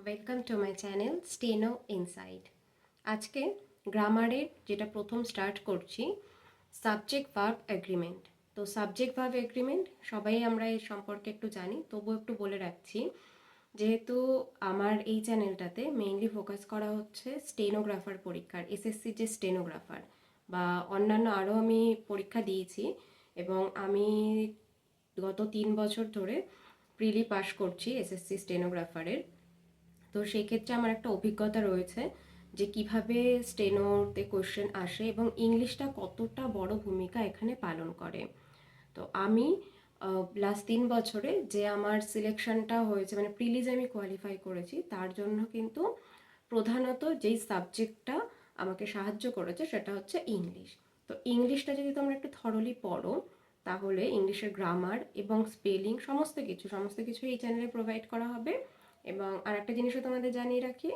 Welcome to my channel steno inside. আজকে গ্রামারের যেটা প্রথম স্টার্ট করছি, সাবজেক্ট ভার্ব এগ্রিমেন্ট। তো সাবজেক্ট ভার্ব এগ্রিমেন্ট সবাই আমরা এর সম্পর্কে একটু জানি, তবুও একটু বলে রাখছি। যেহেতু আমার এই চ্যানেলটাতে মেইনলি ফোকাস করা হচ্ছে স্টেনোগ্রাফার পরীক্ষার, এসএসসি যে স্টেনোগ্রাফার বা অন্যান্য আরও আমি পরীক্ষা দিয়েছি এবং আমি গত 3 বছর ধরে প্রিলি পাস করছি এসএসসি স্টেনোগ্রাফারের। তো সেক্ষেত্রে আমার একটা অভিজ্ঞতা রয়েছে যে কিভাবে স্টেনোতে কোশ্চেন আসে এবং ইংলিশটা কতটা বড় ভূমিকা এখানে পালন করে। তো আমি লাস্ট 3 বছরে যে আমার সিলেকশনটা হয়েছে, মানে প্রিলিজ আমি কোয়ালিফাই করেছি, তার জন্য কিন্তু প্রধানত যেই সাবজেক্টটা আমাকে সাহায্য করেছে সেটা হচ্ছে ইংলিশ। তো ইংলিশটা যদি তোমরা একটু থরলি পড়ো, তাহলে ইংলিশের গ্রামার এবং স্পেলিং সমস্ত কিছু এই চ্যানেলে প্রোভাইড করা হবে। এবং আরেকটা জিনিসও তোমাদের জানিয়ে রাখি,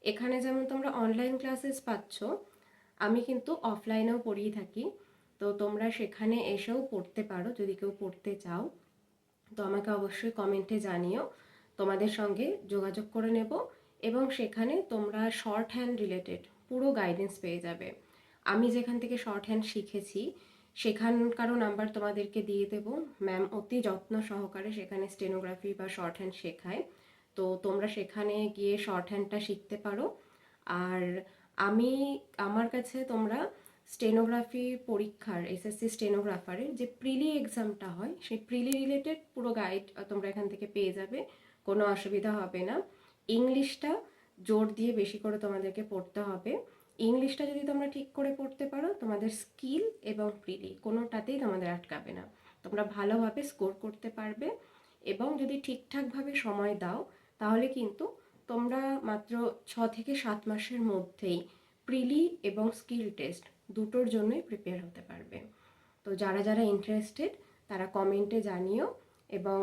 এখানে যেমন তোমরা অনলাইন ক্লাসেস পাচ্ছ, আমি কিন্তু অফলাইনেও পড়িয়ে থাকি। তো তোমরা সেখানে এসেও পড়তে পারো যদি কেউ পড়তে চাও। তো আমাকে অবশ্যই কমেন্টে জানিও, তোমাদের সঙ্গে যোগাযোগ করে নেব এবং সেখানে তোমরা শর্ট হ্যান্ড রিলেটেড পুরো গাইডেন্স পেয়ে যাবে। আমি যেখান থেকে শর্ট হ্যান্ড শিখেছি সেখানকারও নাম্বার তোমাদেরকে দিয়ে দেবো। ম্যাম অতি যত্ন সহকারে সেখানে স্টেনোগ্রাফি বা শর্ট হ্যান্ড শেখায়। তো তোমরা সেখানে গিয়ে শর্ট হ্যান্ডটা শিখতে পারো। আর আমি আমার কাছে তোমরা স্টেনোগ্রাফি পরীক্ষার, এসএসসি স্টেনোগ্রাফারের যে প্রিলি এক্সামটা হয় সেই প্রিলি রিলেটেড পুরো গাইড তোমরা এখান থেকে পেয়ে যাবে, কোনো অসুবিধা হবে না। ইংলিশটা জোর দিয়ে বেশি করে তোমাদেরকে পড়তে হবে। ইংলিশটা যদি তোমরা ঠিক করে পড়তে পারো, তোমাদের স্কিল এবং প্রিলি কোনোটাতেই তোমাদের আটকাবে না, তোমরা ভালোভাবে স্কোর করতে পারবে। এবং যদি ঠিকঠাকভাবে সময় দাও তাহলে কিন্তু তোমরা মাত্র 6 থেকে 7 মাসের মধ্যেই প্রিলি এবং স্কিল টেস্ট দুটোর জন্যই প্রিপেয়ার হতে পারবে। তো যারা যারা ইন্টারেস্টেড তারা কমেন্টে জানিও এবং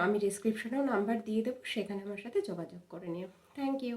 আমি ডিসক্রিপশনেও নাম্বার দিয়ে দেবো, সেখানে আমার সাথে যোগাযোগ করে নিও। Thank you.